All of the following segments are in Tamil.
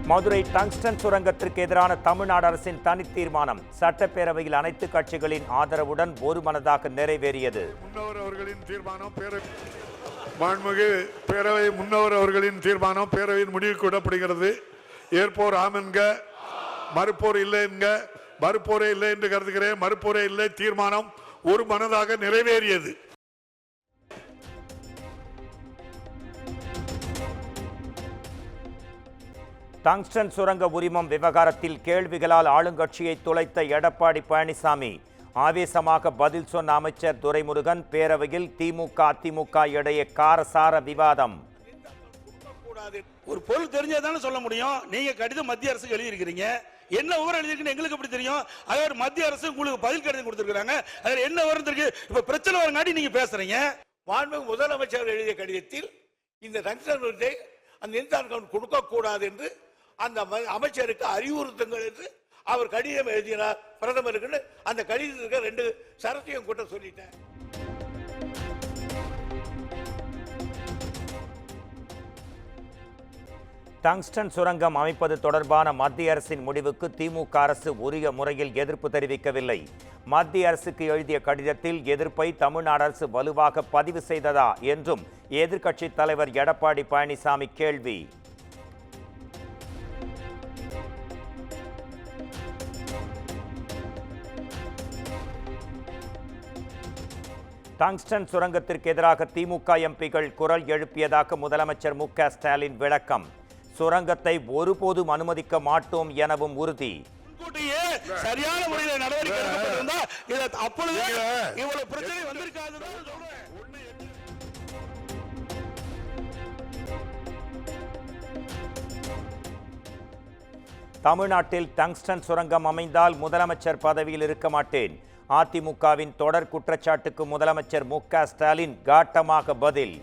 மதுரை டங்ஸ்டன் சுரங்கத்திற்கு எதிரான தமிழ்நாடு அரசின் தனி தீர்மானம் சட்டப்பேரவையில் அனைத்து கட்சிகளின் ஆதரவுடன் ஒருமனதாக நிறைவேறியது. முன்னவர் அவர்களின் தீர்மானம் பேரவை முன்னவர் அவர்களின் தீர்மானம் பேரவையின் முடிவுக்கு விடப்படுகிறது. ஏற்போர் ஆம் என்க, மறுப்போர் இல்லை என்க. மறுப்போரே இல்லை என்று கருதுகிறேன். மறுப்போரே இல்லை. தீர்மானம் ஒரு மனதாக நிறைவேறியது. டங்ஸ்டன் சுரங்க உரிமம் விவகாரத்தில் கேள்விகளால் ஆளுங்கட்சியை துளைத்த எடப்பாடி பழனிசாமி ஆவேசமாக பதில் சொன்ன அமைச்சர் துரைமுருகன். பேரவையில் திமுக அதிமுக இடையே காரசார விவாதம். ஒரு பொருள் தெரிஞ்சதானே சொல்ல முடியும். நீங்க கடிதம் மத்திய அரசுக்கு எழுதியிருக்கிறீங்க. என்ன விவரம் எழுதிருக்குன்னு எங்களுக்கு எப்படி தெரியும்? அதே மத்திய அரசு உங்களுக்கு பதில் கடிதம் கொடுத்திருக்காங்க. அதுல என்ன விவரம் இருக்கு? இப்ப பிரச்சனை வரங்காட்டி நீங்க பேசுறீங்க. மாண்புமிகு முதலமைச்சர் எழுதிய கடிதத்தில் இந்த டங்ஸ்டன் அந்த இன்சான் அக்கவுண்ட் கொடுக்க கூடாது என்று அந்த அமைச்சருக்கு அறிவுறுத்துங்கள் என்று அவர் கடிதம் எழுதினார் பிரதமருக்கு. அந்த கடிதத்துக்கு 2 சரத்தையும் கூட்ட சொல்லிட்டேன். டங்ஸ்டன் சுரங்கம் அமைப்பது தொடர்பான மத்திய அரசின் முடிவுக்கு திமுக அரசு உரிய முறையில் எதிர்ப்பு தெரிவிக்கவில்லை. மத்திய அரசுக்கு எழுதிய கடிதத்தில் எதிர்ப்பை தமிழ்நாடு அரசு வலுவாக பதிவு செய்ததா என்றும் எதிர்க்கட்சித் தலைவர் எடப்பாடி பழனிசாமி கேள்வி. டங்ஸ்டன் சுரங்கத்திற்கு எதிராக திமுக எம்பிக்கள் குரல் எழுப்பியதாக முதலமைச்சர் மு.க. ஸ்டாலின் விளக்கம். சுரங்கத்தை ஒருபோதும் அனுமதிக்க மாட்டோம் எனவும் உறுதி. சரியான முறையில் நடவடிக்கை எடுக்கப்பட்டிருந்தா அப்பொழுது இவ்வளவு பிரச்சனை வந்திருக்காது. தமிழ்நாட்டில் டங்ஸ்டன் சுரங்கம் அமைந்தால் முதலமைச்சர் பதவியில் இருக்க மாட்டேன். அதிமுகவின் தொடர் குற்றச்சாட்டுக்கு முதலமைச்சர் மு.க. ஸ்டாலின் காட்டமாக பதில்.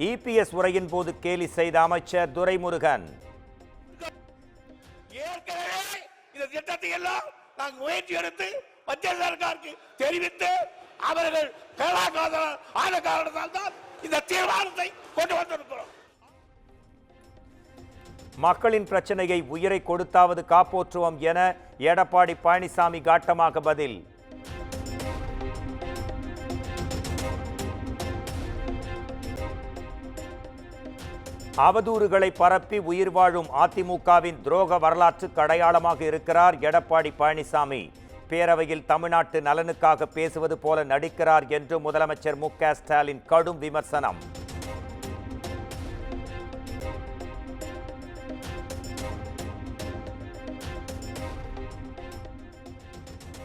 இபிஎஸ் உரையின் போது கேலி செய்த அமைச்சர் துரைமுருகன். ஏற்கனவே இந்த திட்டத்தை எல்லாம் நாங்கள் முயற்சி எடுத்து மத்திய சர்க்காருக்கு தெரிவித்து அவர்கள் ஆன காரணத்தால் தான் இந்த தீர்மானத்தை கொண்டு வந்திருக்கிறோம். மக்களின் பிரச்சனையை உயிரை கொடுத்தாவது காப்பாற்றுவோம் என எடப்பாடி பழனிசாமி காட்டமாக பதில். அவதூறுகளை பரப்பி உயிர் வாழும் அதிமுகவின் துரோக வரலாற்றுக்கு அடையாளமாக இருக்கிறார் எடப்பாடி பழனிசாமி. பேரவையில் தமிழ்நாட்டு நலனுக்காக பேசுவது போல நடிக்கிறார் என்று முதலமைச்சர் மு.க. ஸ்டாலின் கடும் விமர்சனம்.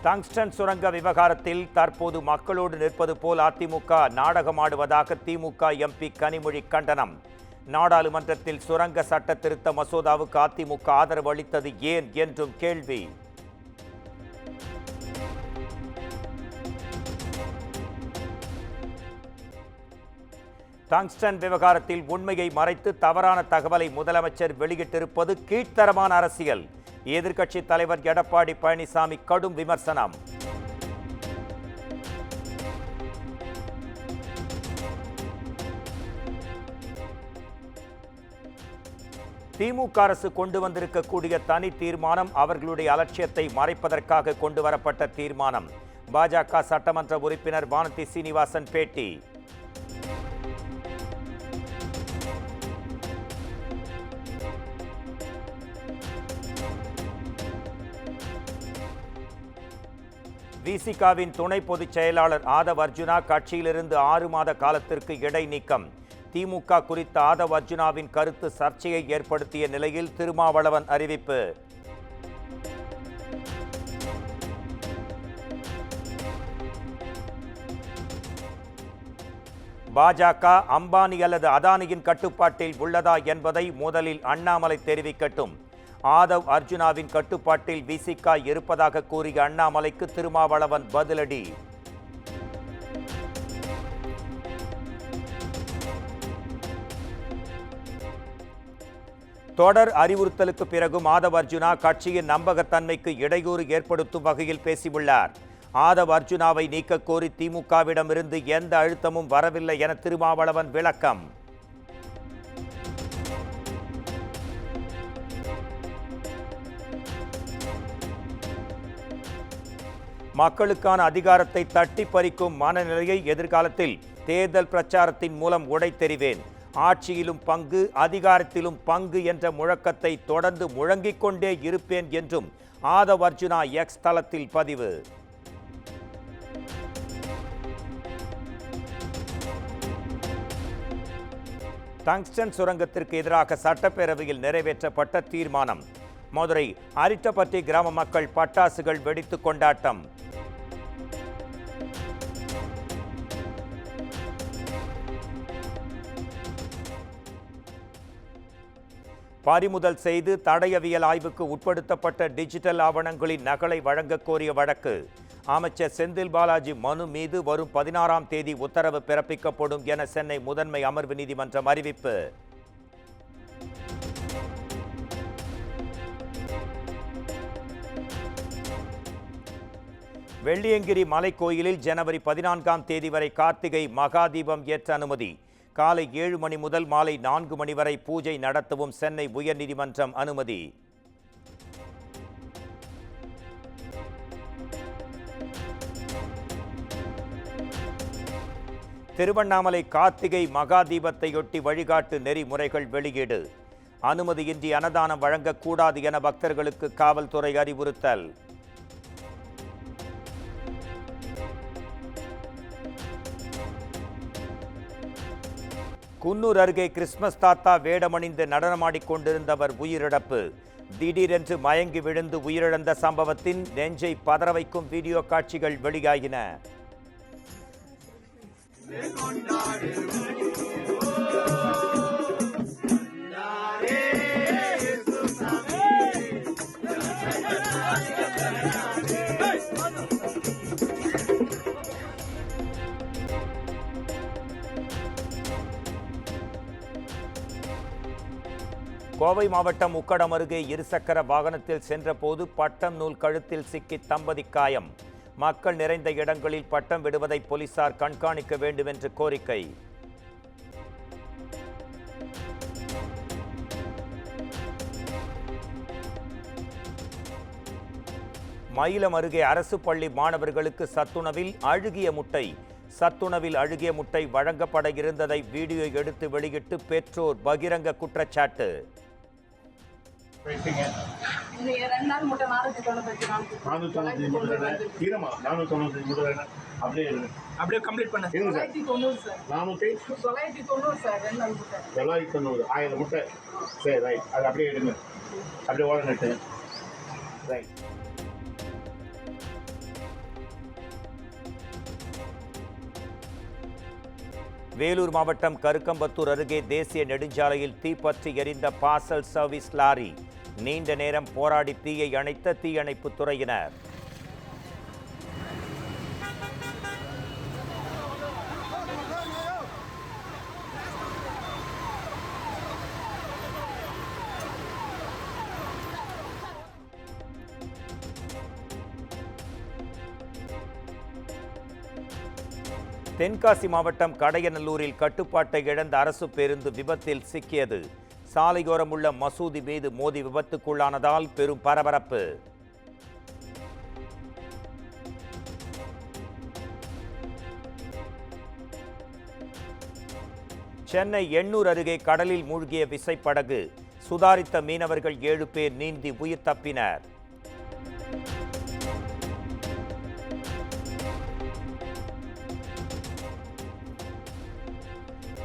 டங்ஸ்டன் சுரங்க விவகாரத்தில் தற்போது மக்களோடு நிற்பது போல் அதிமுக நாடகமாடுவதாக திமுக எம்பி கனிமொழி கண்டனம். நாடாளுமன்றத்தில் சுரங்க சட்ட திருத்த மசோதாவுக்கு அதிமுக ஆதரவு அளித்தது ஏன் என்றும் கேள்வி. டங்ஸ்டன் விவகாரத்தில் உண்மையை மறைத்து தவறான தகவலை முதலமைச்சர் வெளியிட்டிருப்பது கீழ்த்தரமான அரசியல். எதிர்க்கட்சித் தலைவர் எடப்பாடி பழனிசாமி கடும் விமர்சனம். திமுக அரசு கொண்டு வந்திருக்கக்கூடிய தனி தீர்மானம் அவர்களுடைய அலட்சியத்தை மறைப்பதற்காக கொண்டு வரப்பட்ட தீர்மானம். பாஜக சட்டமன்ற உறுப்பினர் வானதி சீனிவாசன் பேட்டி. விசிகாவின் துணை பொதுச் செயலாளர் ஆதவ் அர்ஜுனா கட்சியிலிருந்து 6 மாத காலத்திற்கு இடைநீக்கம். திமுக குறித்த ஆதவ் அர்ஜுனாவின் கருத்து சர்ச்சையை ஏற்படுத்திய நிலையில் திருமாவளவன் அறிவிப்பு. பாஜக அம்பானி அல்லது அதானியின் கட்டுப்பாட்டில் உள்ளதா என்பதை முதலில் அண்ணாமலை தெரிவிக்கட்டும். ஆதவ் அர்ஜுனாவின் கட்டுப்பாட்டில் விசிக இருப்பதாக கூறிய அண்ணாமலைக்கு திருமாவளவன் பதிலடி. தொடர் அறிவுறுத்தலுக்கு பிறகும் ஆதவ் அர்ஜுனா கட்சியின் நம்பகத்தன்மைக்கு இடையூறு ஏற்படுத்தும் வகையில் பேசியுள்ளார். ஆதவ் அர்ஜுனாவை நீக்க கோரி திமுகவிடமிருந்து எந்த அழுத்தமும் வரவில்லை என திருமாவளவன் விளக்கம். மக்களுக்கான அதிகாரத்தை தட்டி பறிக்கும் மனநிலையை எதிர்காலத்தில் தேர்தல் பிரச்சாரத்தின் மூலம் உடைத்தெறிவேன். ஆட்சியிலும் பங்கு, அதிகாரத்திலும் பங்கு என்ற முழக்கத்தை தொடர்ந்து முழங்கிக் கொண்டே இருப்பேன் என்றும் ஆதவ் அர்ஜுனா எக்ஸ் தளத்தில் பதிவு. டங்ஸ்டன் சுரங்கத்திற்கு எதிராக சட்டப்பேரவையில் நிறைவேற்றப்பட்ட தீர்மானம். மதுரை அரிட்டப்பட்டி கிராம மக்கள் பட்டாசுகள் வெடித்து கொண்டாட்டம். பறிமுதல் செய்து தடயவியல் ஆய்வுக்கு உட்படுத்தப்பட்ட டிஜிட்டல் ஆவணங்களின் நகலை வழங்க கோரிய வழக்கு. அமைச்சர் செந்தில் பாலாஜி மனு மீது வரும் 16ஆம் தேதி உத்தரவு பிறப்பிக்கப்படும் என சென்னை முதன்மை அமர்வு நீதிமன்றம் அறிவிப்பு. வெள்ளியங்கிரி மலைக்கோயிலில் ஜனவரி 14ஆம் தேதி வரை கார்த்திகை மகாதீபம் ஏற்ற அனுமதி. காலை 7 மணி முதல் மாலை 4 மணி வரை பூஜை நடத்தவும் சென்னை உயர்நீதிமன்றம் அனுமதி. திருவண்ணாமலை கார்த்திகை மகாதீபத்தையொட்டி வழிகாட்டு நெறிமுறைகள் வெளியீடு. அனுமதியின்றி அன்னதானம் வழங்கக்கூடாது என பக்தர்களுக்கு காவல்துறை அறிவுறுத்தல். குன்னூர் அருகே கிறிஸ்துமஸ் தாத்தா வேடமணிந்து நடனமாடிக்கொண்டிருந்தவர் உயிரிழப்பு. திடீரென்று மயங்கி விழுந்து உயிரிழந்த சம்பவத்தின் நெஞ்சை பதற வைக்கும் வீடியோ காட்சிகள் வெளியாகின. கோவை மாவட்டம் உக்கடம் அருகே இருசக்கர வாகனத்தில் சென்றபோது பட்டம் நூல் கழுத்தில் சிக்கி தம்பதி காயம். மக்கள் நிறைந்த இடங்களில் பட்டம் விடுவதை போலீசார் கண்காணிக்க வேண்டும் என்று கோரிக்கை. மயிலம் அருகே அரசு பள்ளி மாணவர்களுக்கு சத்துணவில் அழுகிய முட்டை. சத்துணவில் அழுகிய முட்டை வழங்கப்பட இருந்ததை வீடியோ எடுத்து வெளியிட்டு பெற்றோர் பகிரங்க குற்றச்சாட்டு. அப்படியே கம்ப்ளீட் பண்ண 990 முட்டை. சரி ரைட், அது அப்படியே எடுங்க, அப்படியே ஓட நட்டு ரைட். வேலூர் மாவட்டம் கருக்கம்பத்தூர் அருகே தேசிய நெடுஞ்சாலையில் தீப்பற்றி எரிந்த பார்சல் சர்வீஸ் லாரி. நீண்ட நேரம் போராடி தீயை அணைத்த தீயணைப்பு துறையினர். தென்காசி மாவட்டம் கடையநல்லூரில் கட்டுப்பாட்டை இழந்த அரசு பேருந்து விபத்தில் சிக்கியது. சாலையோரம் உள்ள மசூதி மீது மோதி விபத்துக்குள்ளானதால் பெரும் பரபரப்பு. சென்னை எண்ணூர் அருகே கடலில் மூழ்கிய விசைப்படகு. சுதாரித்த மீனவர்கள் 7 பேர் நீந்தி உயிர் தப்பினர்.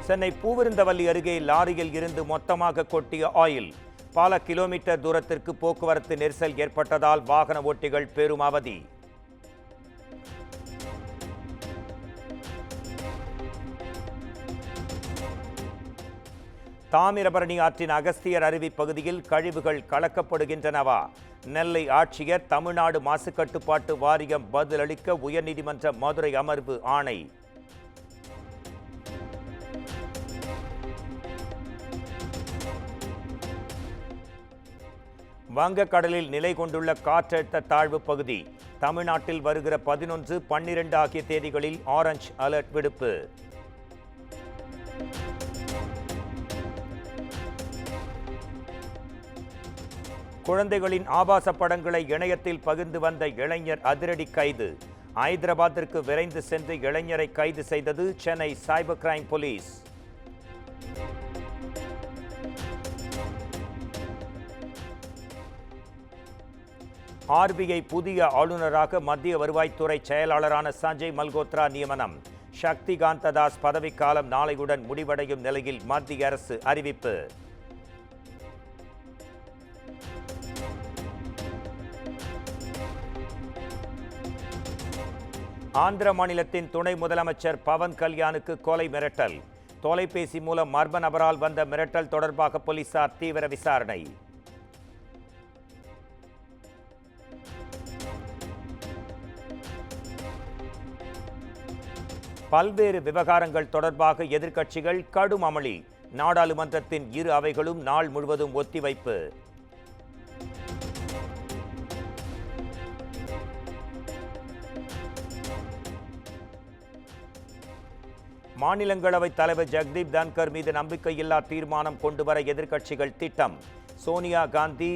சென்னை பூவிருந்தவல்லி அருகே லாரியில் இருந்து மொத்தமாக கொட்டிய ஆயில். பல கிலோமீட்டர் தூரத்திற்கு போக்குவரத்து நெரிசல் ஏற்பட்டதால் வாகன ஓட்டிகள் பெரும் அவதி. தாமிரபரணி ஆற்றின் அகஸ்தியர் அருவி பகுதியில் கழிவுகள் கலக்கப்படுகின்றனவா? நெல்லை ஆட்சியர் தமிழ்நாடு மாசு கட்டுப்பாட்டு வாரியம் பதிலளிக்க உயர்நீதிமன்ற மதுரை அமர்வு ஆணை. வங்கக்கடலில் நிலை கொண்டுள்ள காற்றழுத்த தாழ்வு பகுதி தமிழ்நாட்டில் வருகிற 11, 12 ஆகிய தேதிகளில் ஆரஞ்சு அலர்ட் விடுப்பு. குழந்தைகளின் ஆபாச படங்களை இணையத்தில் பகிர்ந்து வந்த இளைஞர் அதிரடி கைது. ஐதராபாத்திற்கு விரைந்து சென்று இளைஞரை கைது செய்தது Chennai cyber crime police. RBI புதிய ஆளுநராக மத்திய வருவாய்த்துறை செயலாளரான சஞ்சய் மல்கோத்ரா நியமனம். சக்திகாந்த தாஸ் பதவிக்காலம் நாளையுடன் முடிவடையும் நிலையில் மத்திய அரசு அறிவிப்பு. ஆந்திர மாநிலத்தின் துணை முதலமைச்சர் பவன் கல்யாணுக்கு கொலை மிரட்டல். தொலைபேசி மூலம் மர்ம நபரால் வந்த மிரட்டல் தொடர்பாக போலீசார் தீவிர விசாரணை. பல்வேறு விவகாரங்கள் தொடர்பாக எதிர்க்கட்சிகள் கடும் அமளி. நாடாளுமன்றத்தின் இரு அவைகளும் நாள் முழுவதும் ஒத்திவைப்பு. மாநிலங்களவை தலைவர் ஜெகதீப் தன்கர் மீது நம்பிக்கையில்லா தீர்மானம் கொண்டுவர எதிர்க்கட்சிகள் திட்டம். சோனியா காந்தி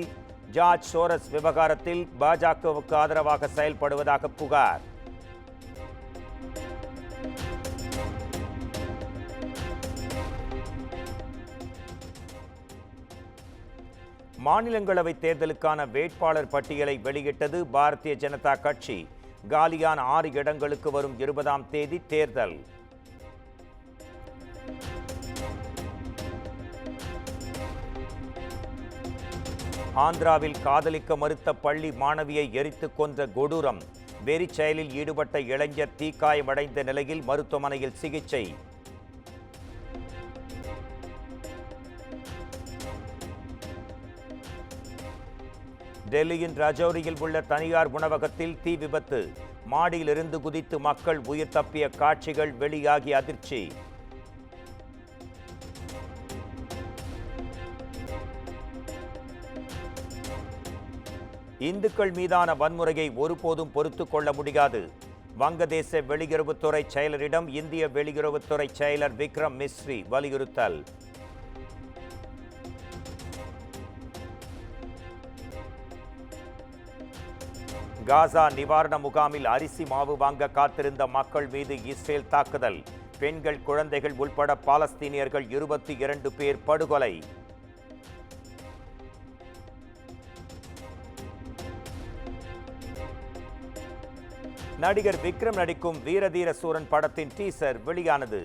ஜார்ஜ் சோரஸ் விவகாரத்தில் பாஜகவுக்கு ஆதரவாக செயல்படுவதாக புகார். மாநிலங்களவை தேர்தலுக்கான வேட்பாளர் பட்டியலை வெளியிட்டது பாரதிய ஜனதா கட்சி. காலியான 6 இடங்களுக்கு வரும் 20ஆம் தேதி தேர்தல். ஆந்திராவில் காதலிக்க மறுத்த பள்ளி மாணவியை எரித்துக் கொன்ற கொடூரம். வெறி செயலில் ஈடுபட்ட இளைஞர் தீக்காயமடைந்த நிலையில் மருத்துவமனையில் சிகிச்சை. டெல்லியின் ரஜௌரியில் உள்ள தனியார் உணவகத்தில் தீ விபத்து. மாடியிலிருந்து குதித்து மக்கள் உயிர் தப்பிய காட்சிகள் வெளியாகி அதிர்ச்சி. இந்துக்கள் மீதான வன்முறையை ஒருபோதும் பொறுத்துக் கொள்ள முடியாது. வங்கதேச வெளியுறவுத்துறை செயலரிடம் இந்திய வெளியுறவுத்துறை செயலர் விக்ரம் மிஸ்ரி வலியுறுத்தல். காசா நிவாரண முகாமில் அரிசி மாவு வாங்க காத்திருந்த மக்கள் மீது இஸ்ரேல் தாக்குதல். பெண்கள், குழந்தைகள் உள்பட பாலஸ்தீனியர்கள் 22 பேர் படுகொலை. நடிகர் விக்ரம் நடிக்கும் வீரதீர சூரன் படத்தின் டீசர் வெளியானது.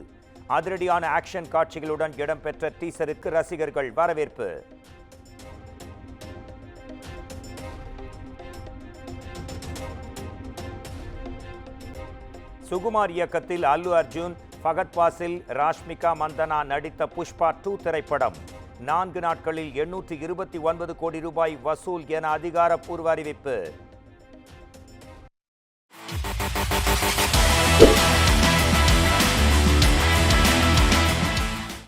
அதிரடியான ஆக்ஷன் காட்சிகளுடன் இடம்பெற்ற டீசருக்கு ரசிகர்கள் வரவேற்பு. சுகுமார் இயக்கத்தில் அல்லு அர்ஜுன், ஃபகத் பாசில், ராஷ்மிகா மந்தனா நடித்த புஷ்பா 2 திரைப்படம் 4 நாட்களில் 829 கோடி ரூபாய் வசூல் என அதிகாரப்பூர்வ அறிவிப்பு.